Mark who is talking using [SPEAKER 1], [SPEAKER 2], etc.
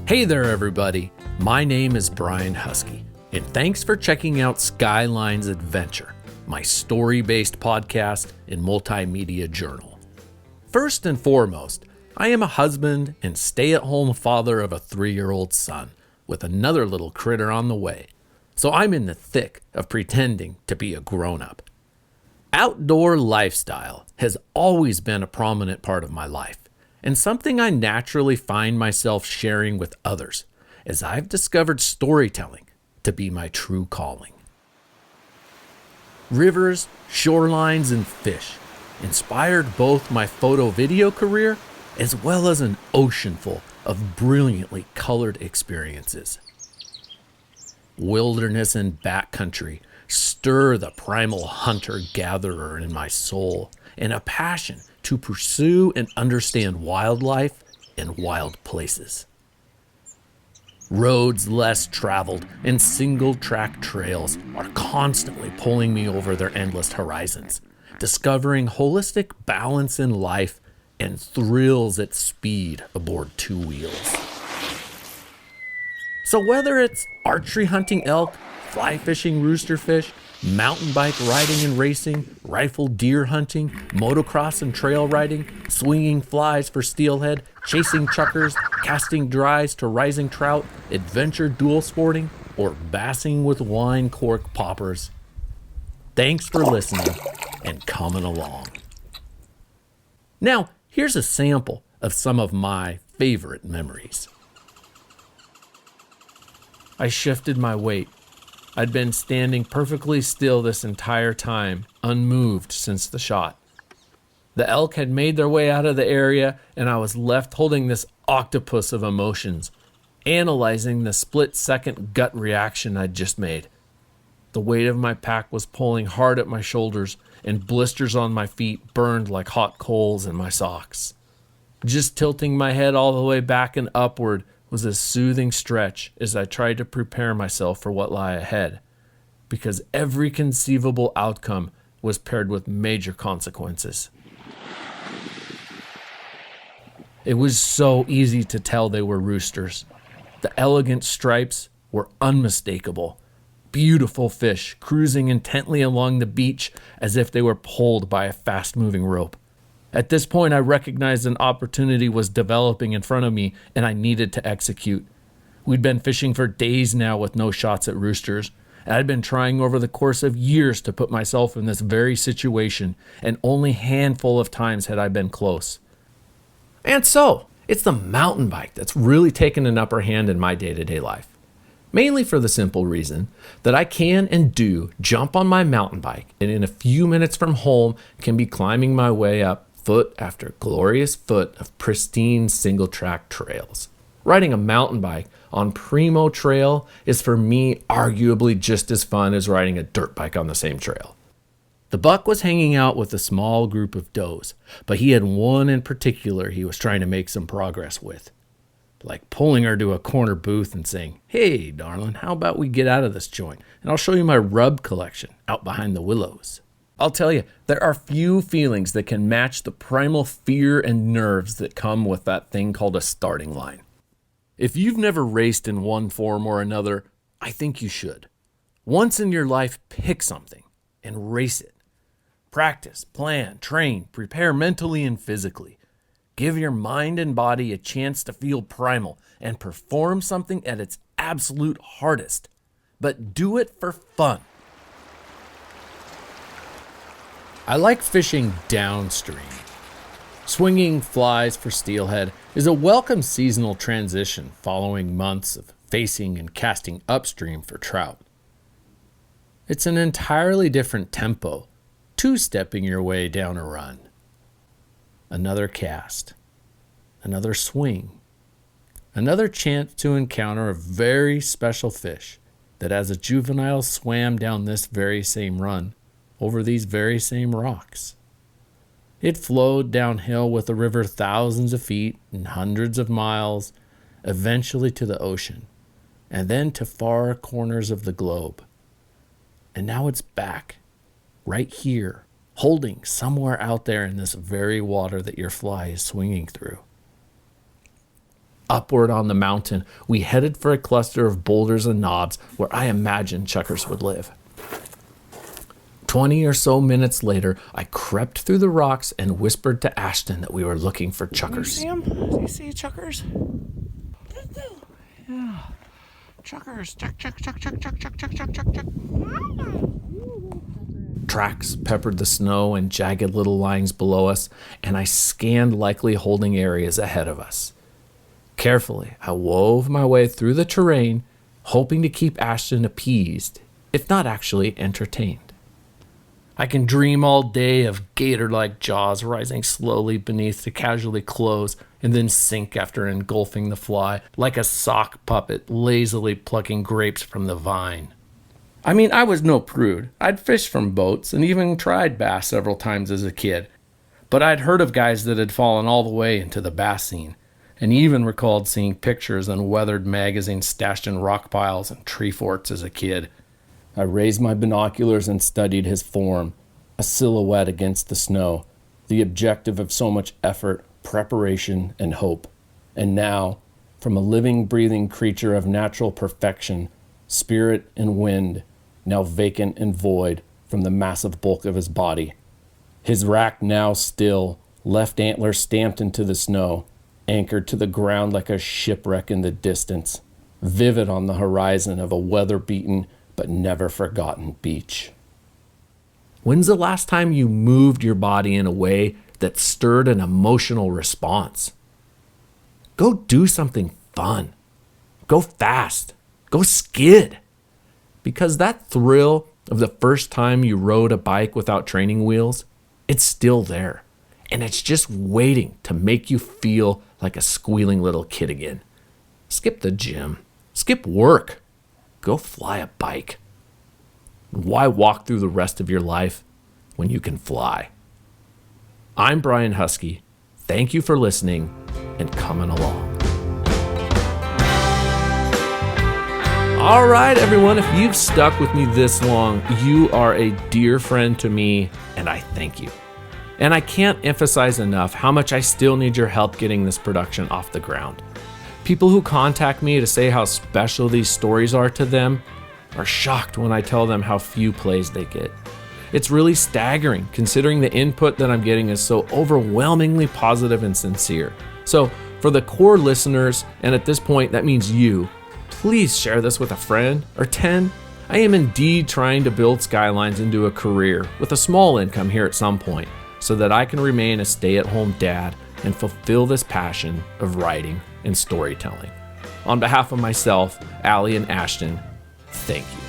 [SPEAKER 1] Hey there, everybody. My name is Bryan Huskey, and thanks for checking out SkyLines Adventure, my story-based podcast and multimedia journal. First and foremost, I am a husband and stay-at-home father of a 3-year-old son with another little critter on the way, so I'm in the thick of pretending to be a grown-up. Outdoor lifestyle has always been a prominent part of my life, and something I naturally find myself sharing with others, as I've discovered storytelling to be my true calling. Rivers, shorelines, and fish inspired both my photo-video career as well as an ocean full of brilliantly colored experiences. Wilderness and backcountry stir the primal hunter-gatherer in my soul and a passion to pursue and understand wildlife and wild places. Roads less traveled and single-track trails are constantly pulling me over their endless horizons, discovering holistic balance in life and thrills at speed aboard two wheels. So whether it's archery hunting elk, fly fishing roosterfish, mountain bike riding and racing, rifle deer hunting, motocross and trail riding, swinging flies for steelhead, chasing chuckers, casting dries to rising trout, adventure dual sporting, or bassing with wine cork poppers. Thanks for listening and coming along. Now, here's a sample of some of my favorite memories. I shifted my weight. I'd been standing perfectly still this entire time, unmoved since the shot. The elk had made their way out of the area, and I was left holding this octopus of emotions, analyzing the split-second gut reaction I'd just made. The weight of my pack was pulling hard at my shoulders, and blisters on my feet burned like hot coals in my socks. Just tilting my head all the way back and upward was a soothing stretch as I tried to prepare myself for what lay ahead, because every conceivable outcome was paired with major consequences. It was so easy to tell they were roosters. The elegant stripes were unmistakable. Beautiful fish cruising intently along the beach as if they were pulled by a fast-moving rope. At this point, I recognized an opportunity was developing in front of me, and I needed to execute. We'd been fishing for days now with no shots at roosters. I'd been trying over the course of years to put myself in this very situation, and only a handful of times had I been close. And so, it's the mountain bike that's really taken an upper hand in my day-to-day life. Mainly for the simple reason that I can and do jump on my mountain bike, and in a few minutes from home can be climbing my way up foot after glorious foot of pristine single-track trails. Riding a mountain bike on primo trail is for me arguably just as fun as riding a dirt bike on the same trail. The buck was hanging out with a small group of does, but he had one in particular he was trying to make some progress with. Like pulling her to a corner booth and saying, "Hey, darling, how about we get out of this joint, and I'll show you my rub collection out behind the willows." I'll tell you, there are few feelings that can match the primal fear and nerves that come with that thing called a starting line. If you've never raced in one form or another, I think you should. Once in your life, pick something and race it. Practice, plan, train, prepare mentally and physically. Give your mind and body a chance to feel primal and perform something at its absolute hardest. But do it for fun. I like fishing downstream. Swinging flies for steelhead is a welcome seasonal transition following months of facing and casting upstream for trout. It's an entirely different tempo, two-stepping your way down a run. Another cast, another swing, another chance to encounter a very special fish that as a juvenile swam down this very same run over these very same rocks. It flowed downhill with the river thousands of feet and hundreds of miles, eventually to the ocean, and then to far corners of the globe. And now it's back, right here, holding somewhere out there in this very water that your fly is swinging through. upward on the mountain, we headed for a cluster of boulders and knobs where I imagined chuckers would live. 20 or so minutes later, I crept through the rocks and whispered to Ashton that we were looking for chuckers.
[SPEAKER 2] Do you see him? Do you see chuckers? Yeah. Chuckers. Chuck.
[SPEAKER 1] Tracks peppered the snow and jagged little lines below us, and I scanned likely holding areas ahead of us. Carefully, I wove my way through the terrain, hoping to keep Ashton appeased, if not actually entertained. I can dream all day of gator-like jaws rising slowly beneath to casually close and then sink after engulfing the fly, like a sock puppet lazily plucking grapes from the vine. I mean, I was no prude. I'd fished from boats and even tried bass several times as a kid. But I'd heard of guys that had fallen all the way into the bass scene, and even recalled seeing pictures in weathered magazines stashed in rock piles and tree forts as a kid. I raised my binoculars and studied his form, a silhouette against the snow, the objective of so much effort, preparation, and hope. And now, from a living, breathing creature of natural perfection, spirit and wind, now vacant and void from the massive bulk of his body. His rack now still, left antler stamped into the snow, anchored to the ground like a shipwreck in the distance, vivid on the horizon of a weather-beaten but never forgotten beach. When's the last time you moved your body in a way that stirred an emotional response? Go do something fun. Go fast. Go skid. Because that thrill of the first time you rode a bike without training wheels, it's still there. And it's just waiting to make you feel like a squealing little kid again. Skip the gym. Skip work. Go fly a bike. Why walk through the rest of your life when you can fly? I'm Bryan Huskey. Thank you for listening and coming along. All right, everyone, if you've stuck with me this long, you are a dear friend to me, and I thank you. And I can't emphasize enough how much I still need your help getting this production off the ground. People who contact me to say how special these stories are to them are shocked when I tell them how few plays they get. It's really staggering considering the input that I'm getting is so overwhelmingly positive and sincere. So for the core listeners, and at this point that means you, please share this with a friend or 10. I am indeed trying to build SkyLines into a career with a small income here at some point so that I can remain a stay-at-home dad and fulfill this passion of writing and storytelling. On behalf of myself, Allie, and Ashton, thank you.